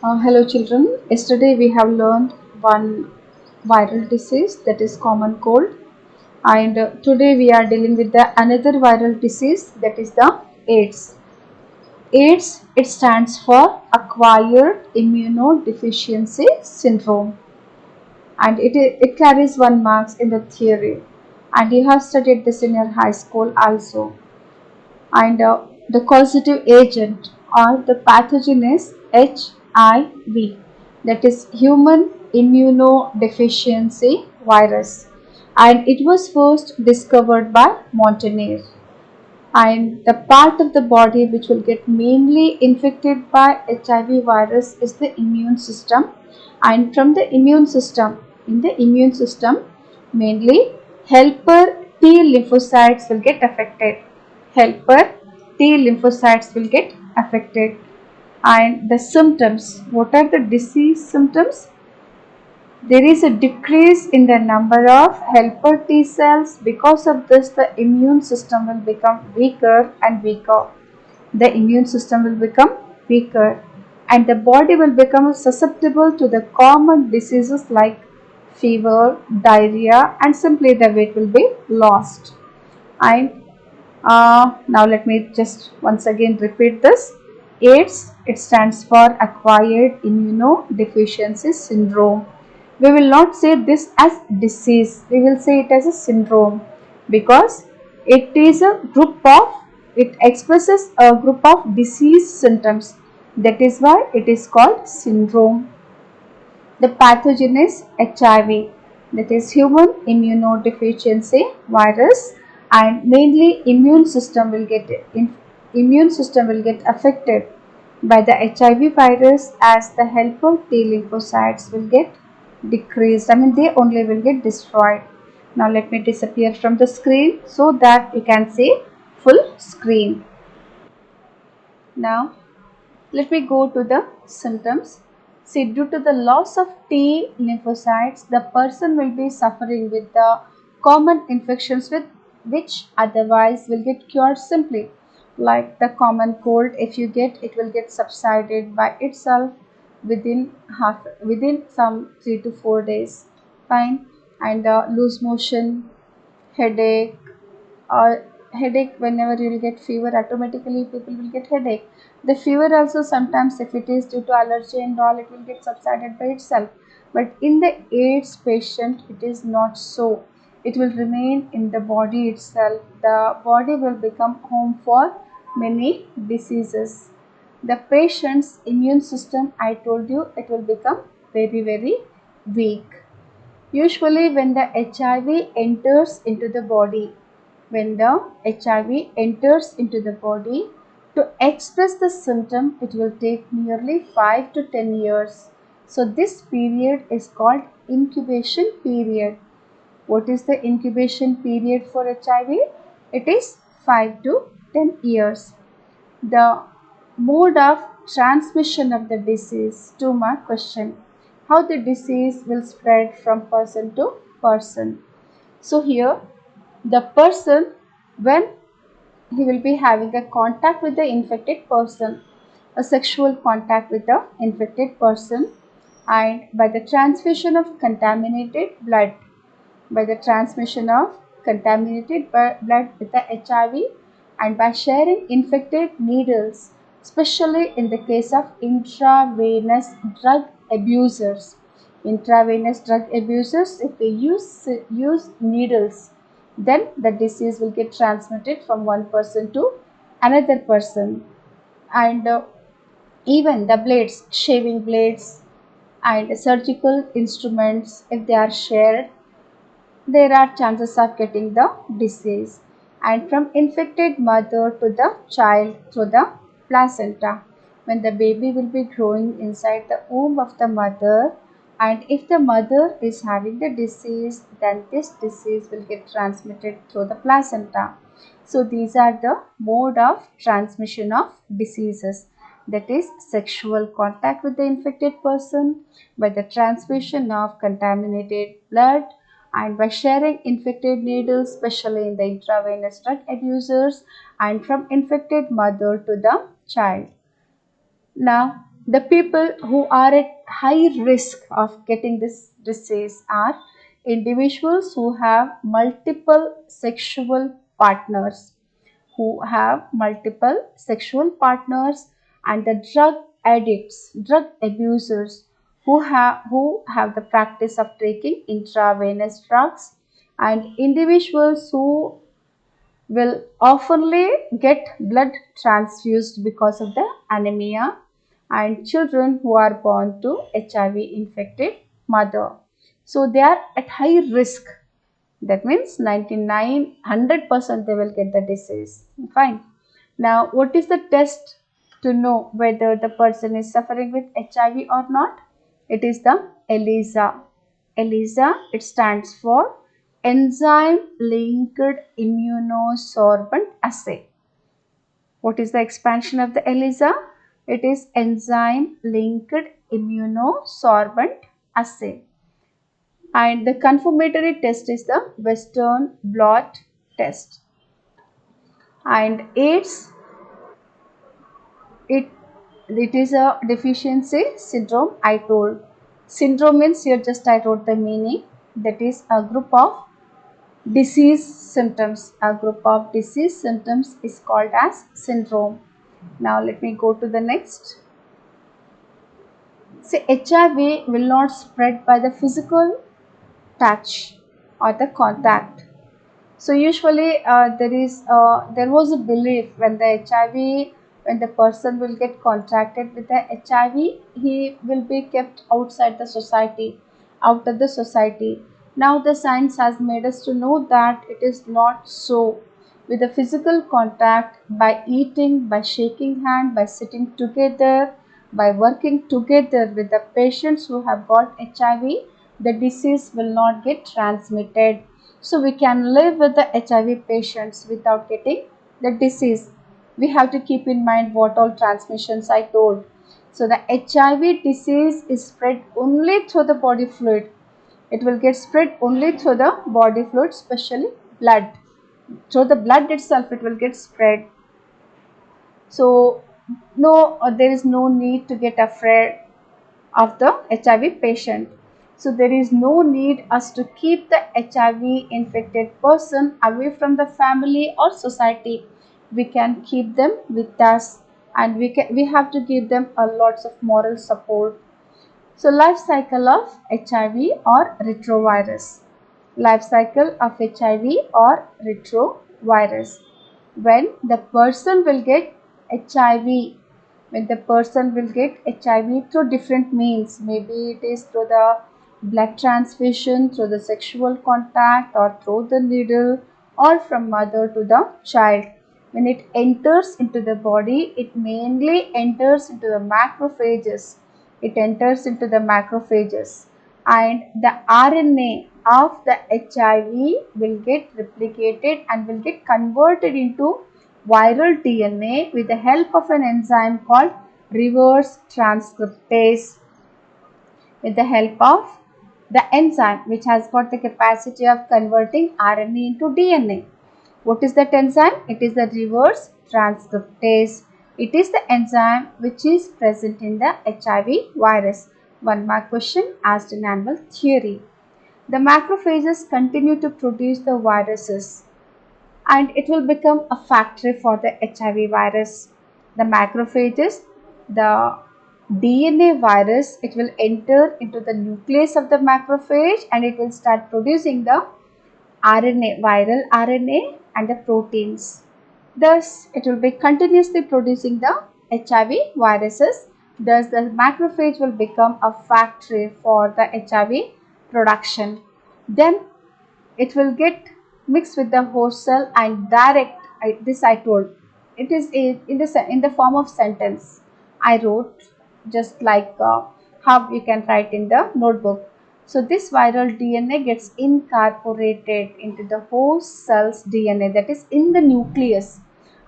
Hello children. Yesterday we have learned one viral disease, that is common cold, and today we are dealing with the another viral disease, that is the AIDS. AIDS, it stands for acquired immunodeficiency syndrome, and it carries one marks in the theory, and you have studied this in your high school also. And the causative agent or the pathogen is HIV, that is human immunodeficiency virus, and it was first discovered by Montagnier. And the part of the body which will get mainly infected by HIV virus is the immune system, and from the immune system, in the immune system, mainly helper T lymphocytes will get affected. Helper T lymphocytes will get affected. And the symptoms, what are the disease symptoms? There is a decrease in the number of helper T cells. Because of this, the immune system will become weaker and weaker. The immune system will become weaker, and the body will become susceptible to the common diseases like fever, diarrhea, and simply the weight will be lost. And now let me just once again repeat this. AIDS, it stands for acquired immunodeficiency syndrome. We will not say this as disease, we will say it as a syndrome, because it is a group of, it expresses a group of disease symptoms. That is why it is called syndrome. The pathogen is HIV, that is human immunodeficiency virus, and mainly immune system will get affected by the HIV virus, as the helper T lymphocytes will get decreased. I mean, they only will get destroyed. Now let me disappear from the screen so that you can see full screen. Now let me go to the symptoms. See, due to the loss of T lymphocytes, the person will be suffering with the common infections with which otherwise will get cured simply. Like the common cold, if you get, it will get subsided by itself within some 3 to 4 days. Fine. And loose motion, headache, or headache, whenever you will get fever, automatically people will get headache. The fever also, sometimes if it is due to allergy and all, it will get subsided by itself. But in the AIDS patient, it is not so. It will remain in the body itself. The body will become home for many diseases. The patient's immune system, I told you, it will become very weak. Usually when the HIV enters into the body, when the HIV enters into the body, to express the symptom, it will take nearly 5 to 10 years. So this period is called incubation period. What is the incubation period for HIV? It is 5 to 10 years. The mode of transmission of the disease, 2 mark question. How the disease will spread from person to person. So here the person, when he will be having a contact with the infected person, a sexual contact with the infected person, and by the transfusion of contaminated blood, by the transmission of contaminated blood with the HIV, and by sharing infected needles, especially in the case of intravenous drug abusers. Intravenous drug abusers, if they use needles, then the disease will get transmitted from one person to another person. And even the blades, shaving blades, and surgical instruments, if they are shared, there are chances of getting the disease. And from infected mother to the child through the placenta, when the baby will be growing inside the womb of the mother, and if the mother is having the disease, then this disease will get transmitted through the placenta. So these are the mode of transmission of diseases, that is sexual contact with the infected person, by the transmission of contaminated blood, and by sharing infected needles, especially in the intravenous drug abusers, and from infected mother to the child. Now The people who are at high risk of getting this disease are individuals who have multiple sexual partners, and the drug addicts, drug abusers who have the practice of taking intravenous drugs, and individuals who will oftenly get blood transfused because of the anemia, and children who are born to HIV infected mother. So they are at high risk. That means 99 100% they will get the disease. Fine. Now, what is the test to know whether the person is suffering with HIV or not? It is the ELISA. ELISA, it stands for Enzyme Linked Immunosorbent Assay. What is the expansion of the ELISA? It is Enzyme Linked Immunosorbent Assay. And the confirmatory test is the Western blot test. And AIDS, it it is a deficiency syndrome. I told syndrome means here just I wrote the meaning. That is a group of disease symptoms. A group of disease symptoms is called as syndrome. Now let me go to the next. See, HIV will not spread by the physical touch or the contact. So usually there was a belief when the HIV, when the person will get contracted with the HIV, he will be kept outside the society, out of the society. Now the science has made us to know that it is not so. With the physical contact, by eating, by shaking hand, by sitting together, by working together with the patients who have got HIV, the disease will not get transmitted. So we can live with the HIV patients without getting the disease. We have to keep in mind what all transmissions I told. So the HIV disease is spread only through the body fluid. It will get spread only through the body fluid, especially blood. Through the blood itself it will get spread. So no, there is no need to get afraid of the HIV patient. So there is no need us to keep the HIV infected person away from the family or society. We can keep them with us, and we have to give them a lots of moral support. So life cycle of HIV or retrovirus. Life cycle of HIV or retrovirus. When the person will get HIV, when the person will get HIV through different means, maybe it is through the blood transfusion, through the sexual contact, or through the needle, or from mother to the child. When it enters into the body, it mainly enters into the macrophages. It enters into the macrophages, and the RNA of the HIV will get replicated and will get converted into viral DNA with the help of an enzyme called reverse transcriptase. With the help of the enzyme which has got the capacity of converting RNA into DNA. What is that enzyme? It is the reverse transcriptase. It is the enzyme which is present in the HIV virus. One mark question asked in animal theory. The macrophages continue to produce the viruses, and it will become a factory for the HIV virus. The macrophages, the DNA virus, it will enter into the nucleus of the macrophage and it will start producing the RNA, viral RNA and the proteins. Thus, it will be continuously producing the HIV viruses. Thus, the macrophage will become a factory for the HIV production. Then it will get mixed with the host cell and direct. This I told. It is in the form of sentence. I wrote just like how you can write in the notebook. So this viral DNA gets incorporated into the host cell's DNA, that is in the nucleus,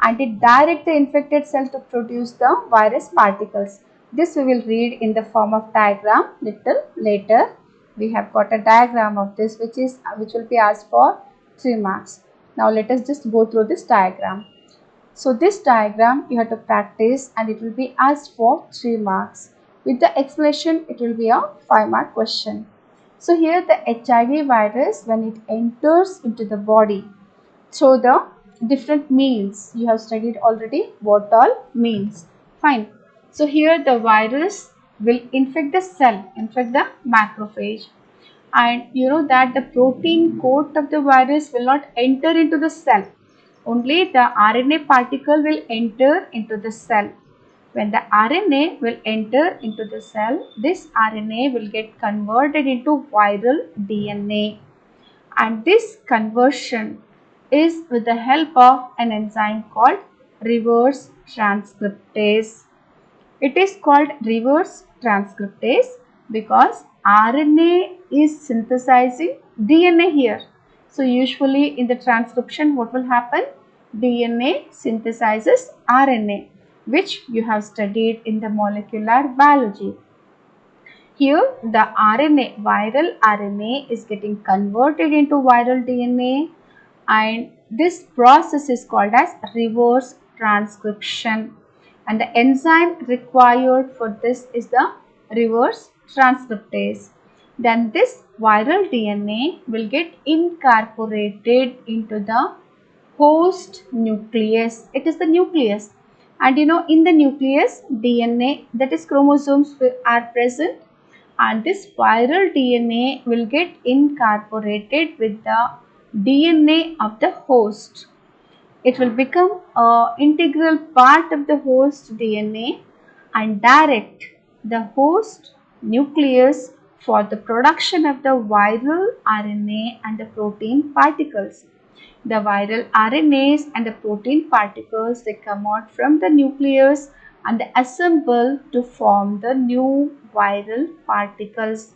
and it directs the infected cell to produce the virus particles. This we will read in the form of diagram little later. We have got a diagram of this which will be asked for 3 marks. Now let us just go through this diagram. So this diagram you have to practice and it will be asked for 3 marks. With the explanation it will be a 5-mark question. So here the HIV virus, when it enters into the body through the different means, you have studied already what all means. Fine. So here the virus will infect the cell, infect the macrophage, and you know that the protein coat of the virus will not enter into the cell. Only the RNA particle will enter into the cell. When the RNA will enter into the cell, this RNA will get converted into viral DNA, and this conversion is with the help of an enzyme called reverse transcriptase. It is called reverse transcriptase because RNA is synthesizing DNA here. So usually in the transcription what will happen? DNA synthesizes RNA, which you have studied in the molecular biology. Here the RNA, viral RNA is getting converted into viral DNA, and this process is called as reverse transcription, and the enzyme required for this is the reverse transcriptase. Then this viral DNA will get incorporated into the host nucleus. It is the nucleus, and you know in the nucleus DNA, that is chromosomes, are present, and this viral DNA will get incorporated with the DNA of the host. It will become an integral part of the host DNA and direct the host nucleus for the production of the viral RNA and the protein particles. The viral RNAs and the protein particles, they come out from the nucleus and they assemble to form the new viral particles.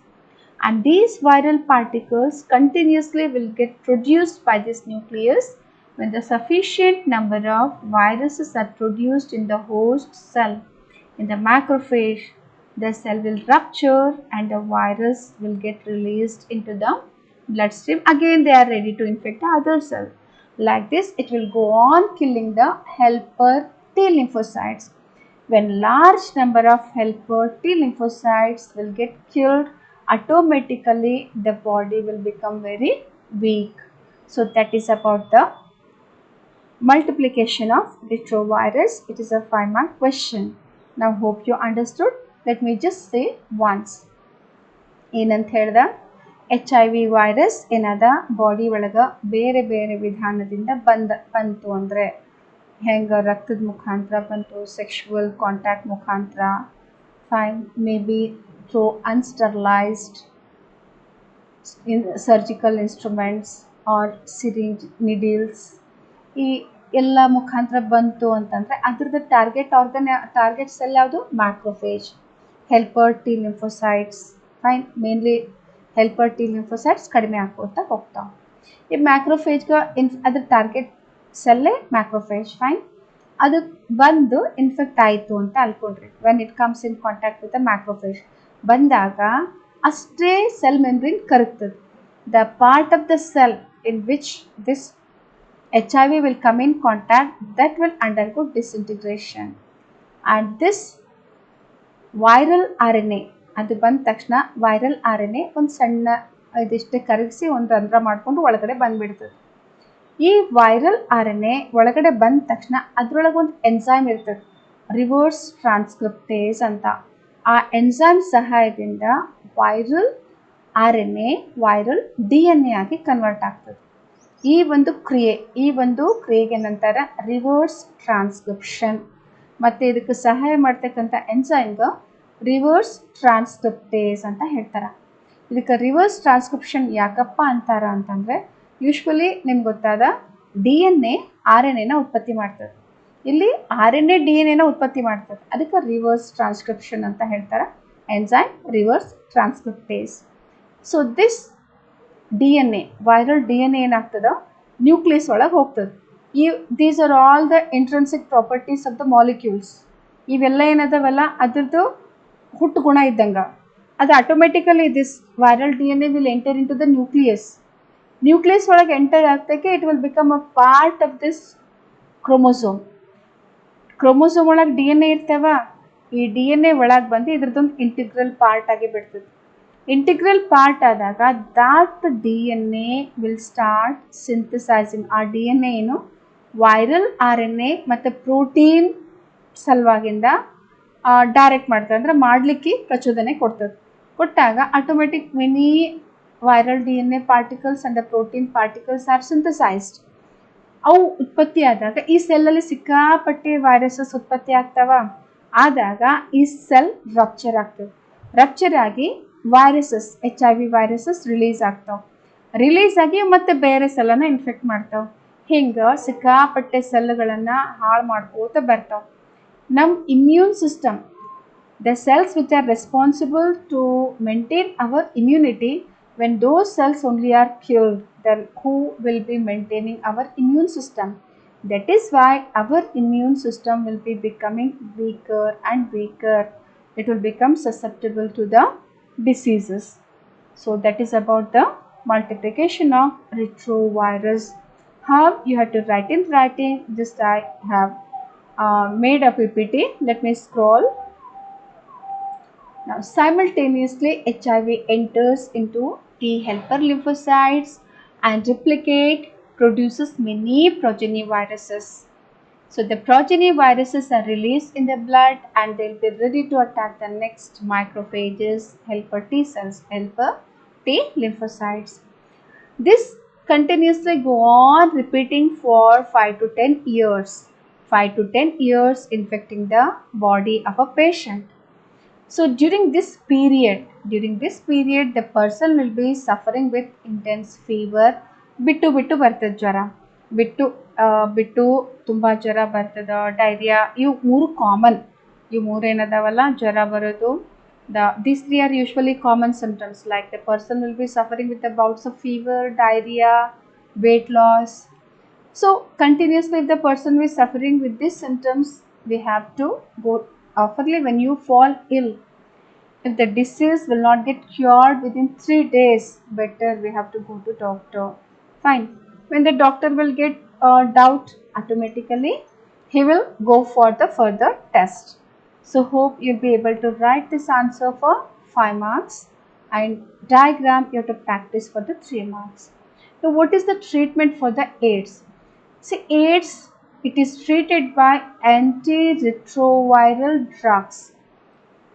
And these viral particles continuously will get produced by this nucleus. When the sufficient number of viruses are produced in the host cell, in the macrophage, the cell will rupture and the virus will get released into the bloodstream. Again they are ready to infect the other cell. Like this it will go on killing the helper T lymphocytes. When large number of helper T lymphocytes will get killed, automatically the body will become very weak. So that is about the multiplication of retrovirus. It is a 5-mark question. Now hope you understood. Let me just say once. ಏನಂತ ಹೇಳ್ದ, HIV virus ಏನದ body ಒಳಗೆ ಬೇರೆ ಬೇರೆ ವಿಧಾನದಿಂದ ಬಂತು ಅಂದರೆ ಹೆಂಗೆ ರಕ್ತದ ಮುಖಾಂತರ ಬಂತು, ಸೆಕ್ಷುವಲ್ ಕಾಂಟ್ಯಾಕ್ಟ್ ಮುಖಾಂತರ, fine, may be through unsterilised surgical instruments or syringe needles, ಈ ಎಲ್ಲ ಮುಖಾಂತರ ಬಂತು ಅಂತಂದರೆ ಅದ್ರದ್ದು ಟಾರ್ಗೆಟ್ ಸೆಲ್ ಯಾವುದು? Macrophage, helper T lymphocytes. Fine, mainly helper T lymphocytes ಕಡಿಮೆ ಆಗ್ಕೋತಾ ಹೋಗ್ತಾವೆ. ಈ ಮ್ಯಾಕ್ರೋಫೇಜ್ಗೆ ಅದ್ರ ಟಾರ್ಗೆಟ್ ಸೆಲ್ಲೇ ಮ್ಯಾಕ್ರೋಫೇಜ್. ಫೈನ್, ಅದು ಬಂದು ಇನ್ಫೆಕ್ಟ್ ಆಯಿತು ಅಂತ ಅನ್ಕೊಂಡ್ರಿ. When it comes in contact with the macrophage ಬಂದಾಗ ಅಷ್ಟೇ ಸೆಲ್ ಮೆಂಬ್ರೇನ್ ಕರಗ್ತದೆ. The part of the cell in which this HIV will come in contact, that will undergo disintegration, and this viral RNA ಅದು ಬಂದ ತಕ್ಷಣ viral RNA ಒಂದು ಸಣ್ಣ ಇದಿಷ್ಟೇ ಕರಗಿಸಿ ಒಂದು ರಂಧ್ರ ಮಾಡಿಕೊಂಡು ಒಳಗಡೆ ಬಂದುಬಿಡ್ತದೆ. ಈ ವೈರಲ್ RNA ಒಳಗಡೆ ಬಂದ ತಕ್ಷಣ ಅದರೊಳಗೆ ಒಂದು ಎನ್ಸೈಮ್ ಇರ್ತದೆ, ರಿವರ್ಸ್ ಟ್ರಾನ್ಸ್ಕ್ರಿಪ್ಟೇಸ್ ಅಂತ. ಆ ಎನ್ಸೈಮ್ ಸಹಾಯದಿಂದ ವೈರಲ್ RNA ವೈರಲ್ DNA ಆಗಿ ಕನ್ವರ್ಟ್ ಆಗ್ತದೆ. ಈ ಒಂದು ಕ್ರಿಯೆಗೆ ಏನಂತಾರೆ? Reverse transcription. ಮತ್ತು ಇದಕ್ಕೆ ಸಹಾಯ ಮಾಡ್ತಕ್ಕಂಥ ಎನ್ಸೈಮ್ಗೆ ರಿವರ್ಸ್ ಟ್ರಾನ್ಸ್ಕ್ರಿಪ್ಟೇಸ್ ಅಂತ ಹೇಳ್ತಾರೆ. ಇದಕ್ಕೆ ರಿವರ್ಸ್ ಟ್ರಾನ್ಸ್ಕ್ರಿಪ್ಷನ್ ಯಾಕಪ್ಪ ಅಂತಾರ ಅಂತಂದರೆ, ಯೂಶ್ವಲಿ ನಿಮ್ಗೆ ಗೊತ್ತಾದ DNA RNAನ ಉತ್ಪತ್ತಿ ಮಾಡ್ತದೆ, ಇಲ್ಲಿ RNA DNAನ ಉತ್ಪತ್ತಿ ಮಾಡ್ತದೆ, ಅದಕ್ಕೆ ರಿವರ್ಸ್ ಟ್ರಾನ್ಸ್ಕ್ರಿಪ್ಷನ್ ಅಂತ ಹೇಳ್ತಾರೆ. Enzyme reverse transcriptase. So this DNA, viral DNA ಏನಾಗ್ತದೆ? ನ್ಯೂಕ್ಲಿಯಸ್ ಒಳಗೆ ಹೋಗ್ತದೆ. These are all the intrinsic properties of the molecules. ಇವೆಲ್ಲ ಏನದವಲ್ಲ ಅದ್ರದ್ದು ಹುಟ್ಟು ಗುಣ ಇದ್ದಂಗೆ. ಅದು automatically this viral DNA will enter into the nucleus. Nucleus ಒಳಗೆ ಎಂಟರ್ ಆಗ್ತಕ್ಕೆ it will become a part of this chromosome. Chromosome ಒಳಗೆ ಡಿ ಎನ್ ಎ ಇರ್ತವ, ಈ ಡಿ ಎನ್ ಎ ಒಳಗೆ ಬಂದು ಇದ್ರದ್ದೊಂದು ಇಂಟಿಗ್ರಲ್ ಪಾರ್ಟ್ ಆಗಿ ಬಿಡ್ತದೆ. ಇಂಟಿಗ್ರಲ್ ಪಾರ್ಟ್ ಆದಾಗ that D N A will start synthesising. ಆ ಡಿ ಎನ್ ಎ ಏನು ವೈರಲ್ ಆರ್ ಎನ್ ಎ ಮತ್ತು ಪ್ರೋಟೀನ್ ಸಲುವಾಗಿಂದ ಡೈರೆಕ್ಟ್ ಮಾಡ್ತದೆ, ಅಂದರೆ ಮಾಡಲಿಕ್ಕೆ ಪ್ರಚೋದನೆ ಕೊಡ್ತದೆ. ಕೊಟ್ಟಾಗ automatic many viral DNA particles and the protein particles are synthesized. ಅವು ಉತ್ಪತ್ತಿ ಆದಾಗ ಈ ಸೆಲ್ಲಲ್ಲಿ ಸಿಕ್ಕಾಪಟ್ಟೆ ವೈರಸಸ್ ಉತ್ಪತ್ತಿ ಆಗ್ತಾವ. ಆದಾಗ ಈ ಸೆಲ್ ರಪ್ಚರ್ ಆಗ್ತದೆ. ರಪ್ಚರ್ ಆಗಿ ವೈರಸಸ್ HIV ವೈರಸಸ್ ರಿಲೀಸ್ ಆಗ್ತಾವೆ. ರಿಲೀಸ್ ಆಗಿ ಮತ್ತೆ ಬೇರೆ ಸೆಲ್ಲನ್ನು ಇನ್ಫೆಕ್ಟ್ ಮಾಡ್ತಾವೆ. ಹಿಂಗೆ ಸಿಕ್ಕಾಪಟ್ಟೆ ಸೆಲ್ಗಳನ್ನು ಹಾಳು ಮಾಡ್ಕೋತ ಬರ್ತಾವೆ. ನಮ್ಮ immune system, the cells which are responsible to maintain our immunity, when those cells only are killed, then who will be maintaining our immune system? That is why our immune system will be becoming weaker and weaker. It will become susceptible to the diseases. So that is about the multiplication of retrovirus. How you have to write in writing. Just I have made a PPT. Let me scroll. Now simultaneously HIV enters into T helper lymphocytes and replicate, produces many progeny viruses. So the progeny viruses are released in the blood and they'll be ready to attack the next macrophages, helper T cells, helper T lymphocytes. This continuously go on repeating for 5 to 10 years. 5 to 10 years infecting the body of a patient. So during this period, the person will be suffering with intense fever. ಬಿಟ್ಟು ಬರ್ತದೆ ಜ್ವರ, ಬಿಟ್ಟು ತುಂಬ ಜ್ವರ ಬರ್ತದೆ, diarrhoea. ಇವು ಮೂರು common. ಇವು ಮೂರು ಏನದಾವಲ್ಲ, ಜ್ವರ ಬರೋದು, these three are usually common symptoms. Like the person will be suffering with the bouts of fever, diarrhea, weight loss. So continuously if the person is suffering with these symptoms, we have to go oftenly. When you fall ill, if the disease will not get cured within 3 days, better we have to go to doctor. Fine. When the doctor will get doubt, automatically he will go for the further test. So hope you'll be able to write this answer for 5 marks and diagram you have to practice for the 3 marks. So what is the treatment for the AIDS? See, AIDS, it is treated by antiretroviral drugs,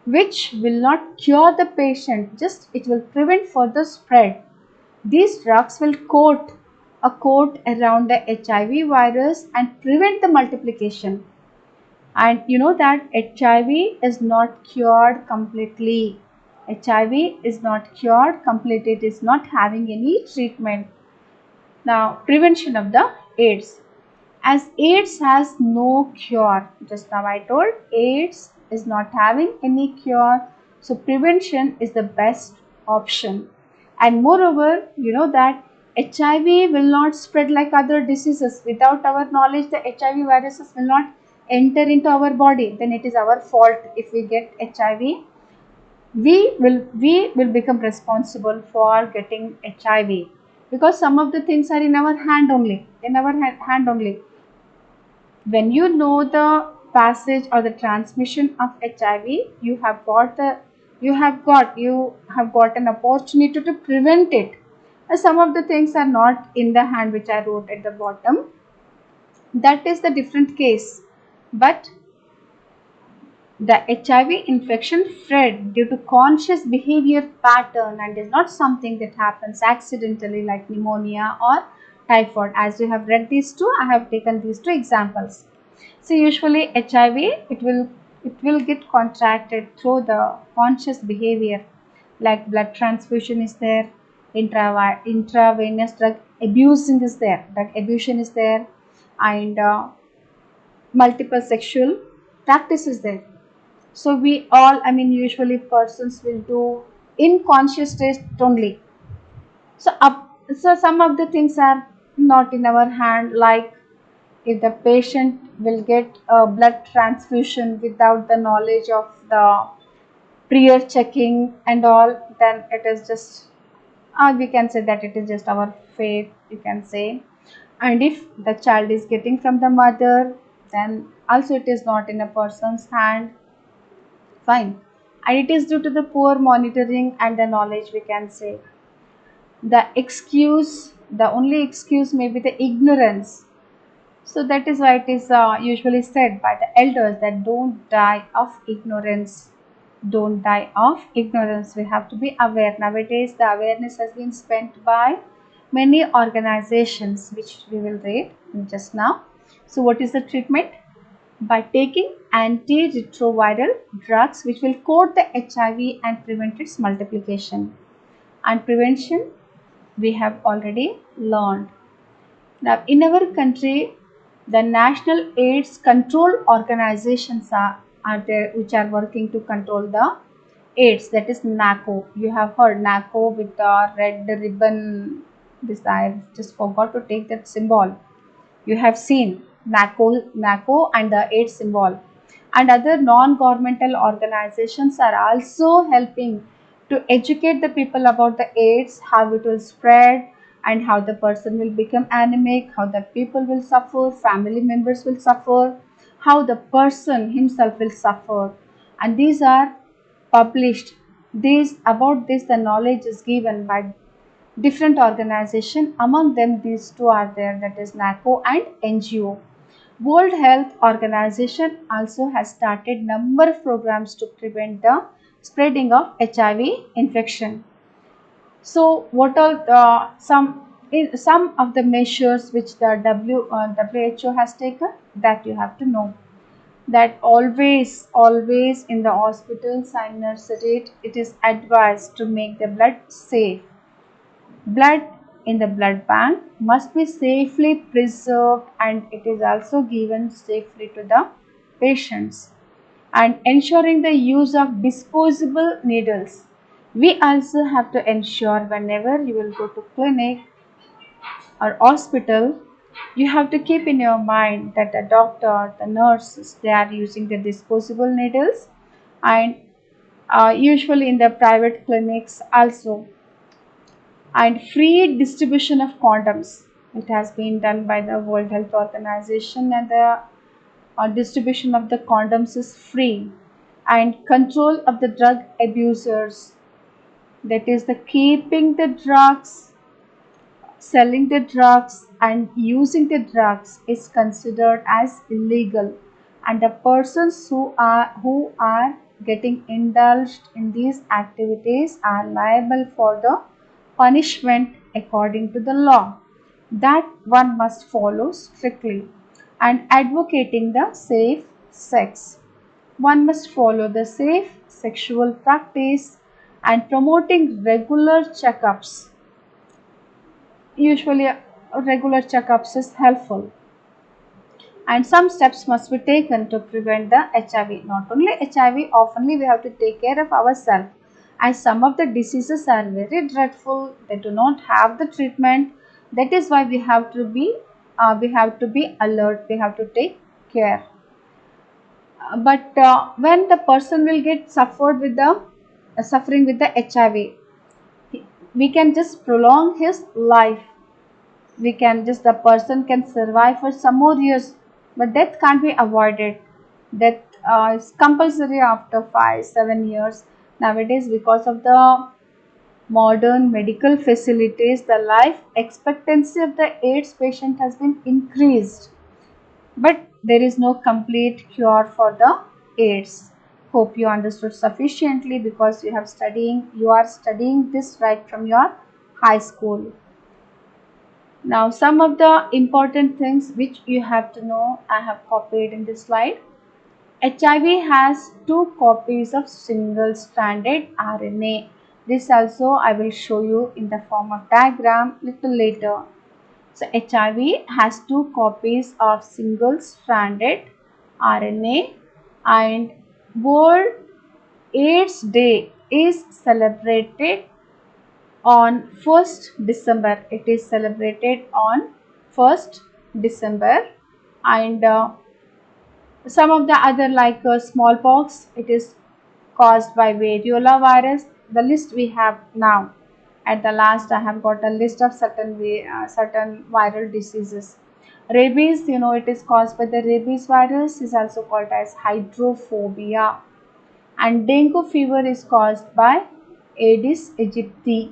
which will not cure the patient, just it will prevent further spread. These drugs will coat a coat around the HIV virus and prevent the multiplication. And you know that HIV is not cured completely. HIV is not cured completely. It is not having any treatment. Now, prevention of the AIDS. As AIDS has no cure, just now I told AIDS is not having any cure, so prevention is the best option. And moreover, you know that HIV will not spread like other diseases. Without our knowledge, the HIV viruses will not enter into our body. Then it is our fault if we get HIV. We will become responsible for getting HIV, because some of the things are in our hand only. When you know the passage or the transmission of HIV, you have got an opportunity to prevent it. Some of the things are not in the hand, which I wrote at the bottom. That is the different case. But the HIV infection spread due to conscious behavior pattern and is not something that happens accidentally like pneumonia or typhoid. As you have read these two, I have taken these two examples. So usually HIV, it will get contracted through the conscious behavior, like blood transfusion is there, intravenous drug abusing is there, and multiple sexual practice is there. So we all, usually persons will do in conscious state only. So some of the things are not in our hand, like if the patient will get a blood transfusion without the knowledge of the prior checking and all, then it is just we can say that it is just our faith, you can say. And if the child is getting from the mother, then Also, it is not in a person's hand. Fine. And it is due to the poor monitoring and the knowledge, we can say. The only excuse may be the ignorance. So that is why it is usually said by the elders that don't die of ignorance. Don't die of ignorance. We have to be aware. Nowadays, the awareness has been spent by many organizations, which we will read just now. So, what is the treatment? By taking antiretroviral drugs, which will coat the HIV and prevent its multiplication. And prevention, we have already learned. Now, in our country, the National AIDS Control Organizations are there, which are working to control the AIDS, that is NACO. You have heard NACO with the red ribbon. This I just forgot to take that symbol. You have seen NACO and the AIDS symbol. And other non-governmental organizations are also helping to educate the people about the AIDS, how it will spread, and how the person will become anemic, how the people will suffer, family members will suffer, how the person himself will suffer. And these are published. About this, the knowledge is given by different organization. Among them, these two are there, that is NACO and NGO. World Health Organization also has started number of programs to prevent the spreading of HIV infection. So, what are some of the measures which the WHO has taken, that you have to know? That always in the hospitals and nursery, it is advised to make the blood safe. Blood in the blood bank must be safely preserved, and it is also given safely to the patients. And ensuring the use of disposable needles. We also have to ensure whenever you will go to clinic or hospital, you have to keep in your mind that the doctor, the nurses, they are using the disposable needles. And usually in the private clinics also, and free distribution of condoms. It has been done by the World Health Organization, and the distribution of the condoms is free. And control of the drug abusers, that is the keeping the drugs, selling the drugs and using the drugs is considered as illegal, and the persons who are getting indulged in these activities are liable for the punishment according to the law. That one must follow strictly. And advocating the safe sex, one must follow the safe sexual practice and promoting regular checkups. Usually, regular checkups is helpful. And some steps must be taken to prevent the HIV. Not only HIV, oftenly we have to take care of ourselves. As some of the diseases are very dreadful, they do not have the treatment. That is why we have to be alert. We have to take care. But when the person will get suffered with the suffering with the HIV, we can just prolong his life. We can just The person can survive for some more years, but death can't be avoided. Death is compulsory after 5 7 years nowadays. Because of the modern medical facilities, the life expectancy of the AIDS patient has been increased, but there is no complete cure for the AIDS. Hope you understood sufficiently, because you are studying this right from your high school. Now, some of the important things which you have to know, I have copied in this slide. HIV has two copies of single stranded RNA. This also I will show you in the form of diagram little later. So, HIV has two copies of single stranded RNA, and World AIDS Day is celebrated on 1st December. It is celebrated on 1st December. And some of the other, like smallpox, it is caused by variola virus. The list we have now. At the last, I have got a list of certain viral diseases. Rabies, it is caused by the rabies virus, is also called as hydrophobia. And dengue fever is caused by Aedes aegypti.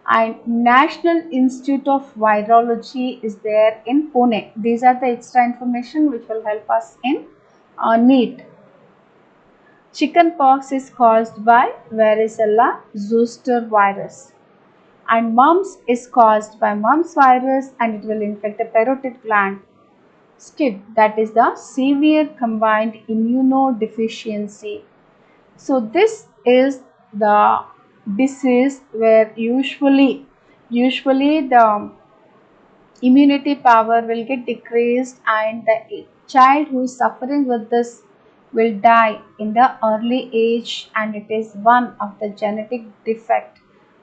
And National Institute of Virology is there in Pune. These are the extra information which will help us in NEET. Chickenpox is caused by varicella zoster virus, and mumps is caused by mumps virus, and it will infect the parotid gland. SCID, that is the severe combined immunodeficiency. So this is the disease where usually the immunity power will get decreased, and the child who is suffering with this will die in the early age, and it is one of the genetic defect,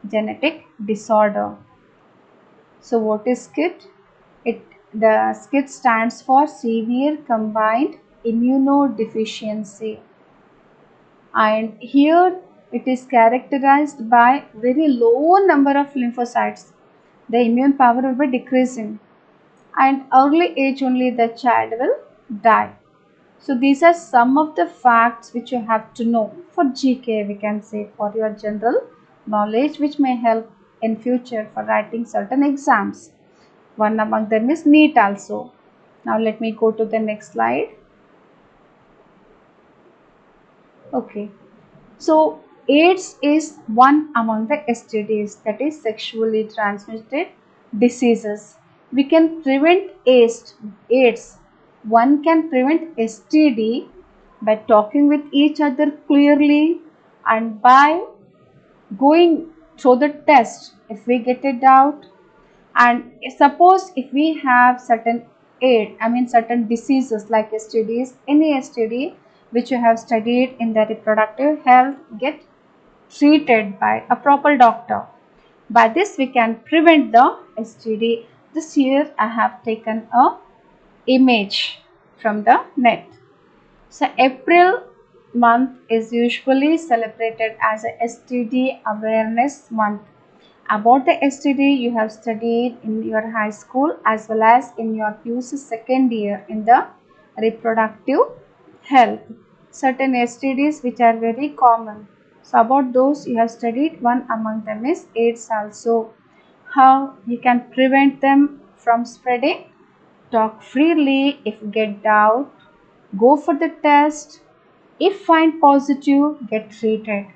genetic disorder. So what is SCID? The SCID stands for severe combined immunodeficiency, and here it is characterized by very low number of lymphocytes. The immune power will be decreasing, and early age only the child will die. So these are some of the facts which you have to know for GK, we can say, for your general knowledge, which may help in future for writing certain exams. One among them is NEET also. Now let me go to the next slide. Okay. So AIDS is one among the STDs, that is sexually transmitted diseases. We can prevent AIDS. One can prevent STD by talking with each other clearly, and by going through the test if we get a doubt. And suppose if we have certain certain diseases like STDs, any STD which you have studied in the reproductive health, get treated by a proper doctor. By this we can prevent the STD. This here I have taken a image from the net. So April month is usually celebrated as a STD awareness month. About the STD you have studied in your high school as well as in your PUC second year in the reproductive health. Certain STDs which are very common. So about those you have studied. One among them is AIDS also. How you can prevent them from spreading? Talk freely. If you get doubt, go for the test. If find positive, get treated.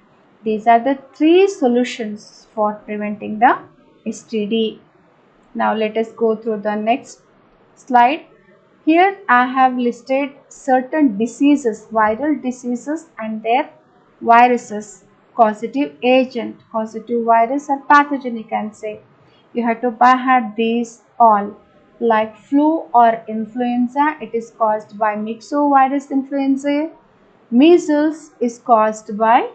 These are the three solutions for preventing the STD. Now let us go through the next slide. Here I have listed certain diseases, viral diseases and their viruses, causative agent, causative virus or pathogen you can say. You have to by heart these all. Like flu or influenza, it is caused by myxovirus influenza. Measles is caused by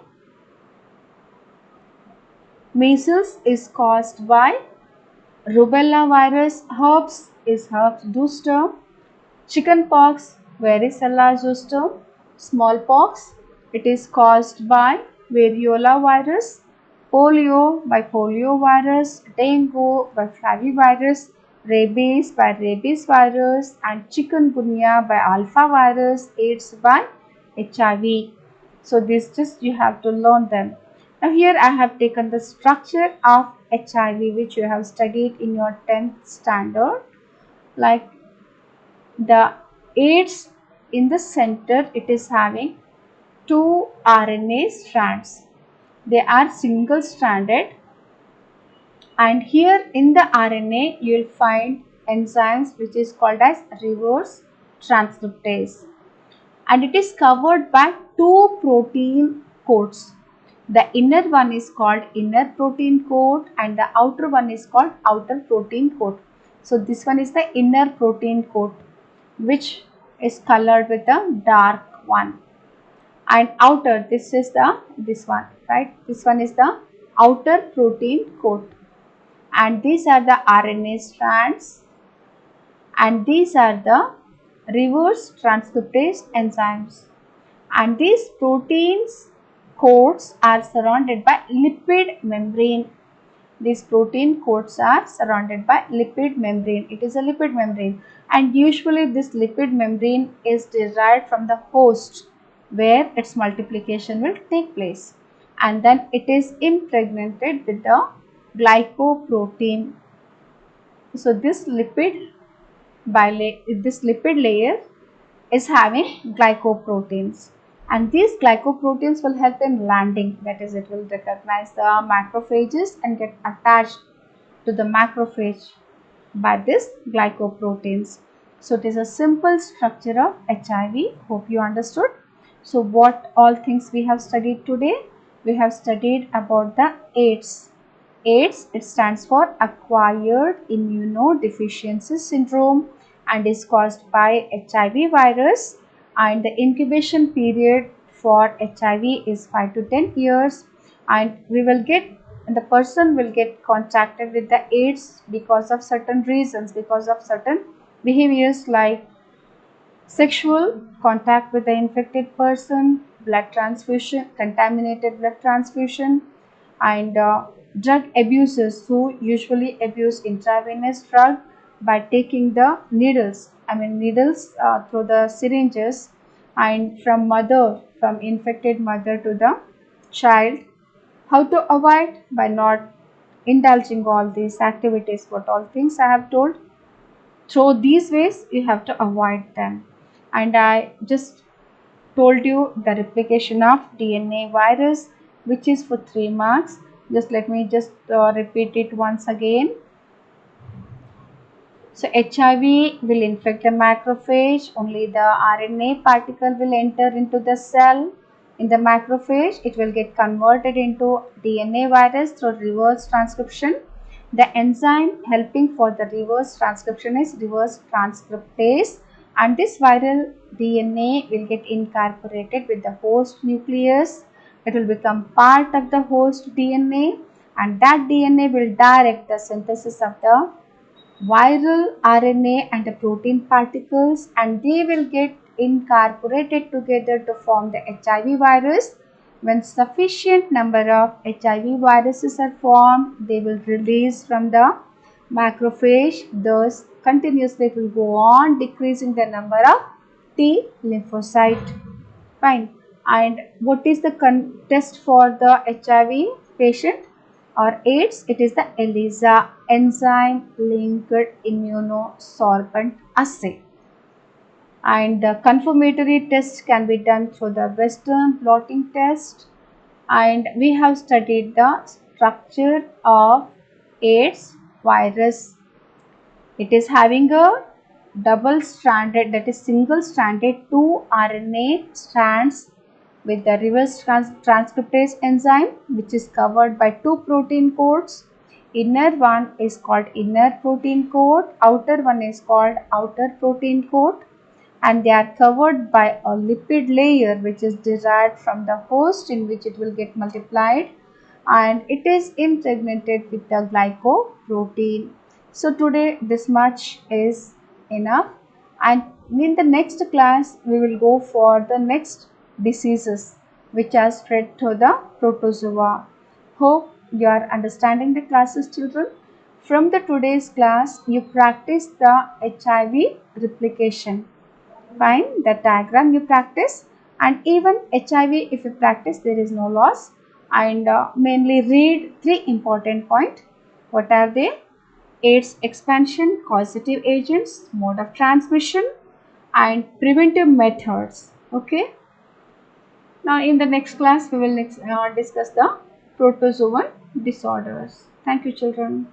rubella virus. Herpes is herpes zoster. Chickenpox, varicella zoster. Smallpox, it is caused by variola virus. Polio by polio virus. Dengue by flavivirus. Rabies by rabies virus, and chikungunya by alpha virus. AIDS by HIV. So this just you have to learn them. Now here I have taken the structure of HIV which you have studied in your 10th standard. Like the AIDS in the center, it is having two RNA strands. They are single stranded, and here in the RNA you will find enzymes which is called as reverse transcriptase, and it is covered by two protein coats. The inner one is called inner protein coat and the outer one is called outer protein coat. So this one is the inner protein coat which is colored with the dark one, and outer, this one, right? This one is the outer protein coat, and these are the RNA strands, and these are the reverse transcriptase enzymes, and these proteins coats are surrounded by lipid membrane, these protein coats are surrounded by lipid membrane. It is a lipid membrane, and usually this lipid membrane is derived from the host where its multiplication will take place, and then it is impregnated with the glycoprotein. So this lipid layer is having glycoproteins, and these glycoproteins will help in landing, that is it will recognize the macrophages and get attached to the macrophage by this glycoproteins. So it is a simple structure of HIV. Hope you understood. So what all things we have studied today? We have studied about the AIDS. AIDS, it stands for acquired immunodeficiency syndrome and is caused by HIV virus, and the incubation period for HIV is 5 to 10 years, and the person will get contacted with the AIDS because of certain reasons, because of certain behaviors like sexual contact with the infected person, blood transfusion, contaminated blood transfusion, and drug abusers who usually abuse intravenous drug by taking the needles through the syringes, and from infected mother to the child. How to avoid? By not indulging all these activities, what all things I have told. Through these ways you have to avoid them. And I just told you the replication of DNA virus, which is for 3 marks. Just let me just repeat it once again. So HIV will infect the macrophage, only the RNA particle will enter into the cell. In the macrophage, it will get converted into DNA virus through reverse transcription. The enzyme helping for the reverse transcription is reverse transcriptase, and this viral DNA will get incorporated with the host nucleus. It will become part of the host DNA, and that DNA will direct the synthesis of the viral RNA and the protein particles, and they will get incorporated together to form the HIV virus. When sufficient number of HIV viruses are formed, they will release from the macrophage. Thus, continuously it will go on decreasing the number of T lymphocyte. Fine. And what is the test for the HIV patient or AIDS? It is the ELISA, enzyme linked immunosorbent assay. And the confirmatory test can be done through the Western blotting test. And we have studied the structure of AIDS virus. It is having a double stranded, that is single stranded 2 RNA strands with the reverse transcriptase enzyme, which is covered by 2 protein coats. Inner one is called inner protein coat, outer one is called outer protein coat, and they are covered by a lipid layer which is derived from the host in which it will get multiplied, and it is impregnated with the glycoprotein. So today this much is enough, and in the next class we will go for the next diseases which are spread through the protozoa. Hope you are understanding the classes, children. From the today's class you practice the HIV replication. Fine, the diagram you practice, and even HIV if you practice there is no loss. And mainly read 3 important points. What are they? AIDS expansion, causative agents, mode of transmission, and preventive methods. Okay. Now in the next class we will discuss the protozoan disorders. Thank you, children.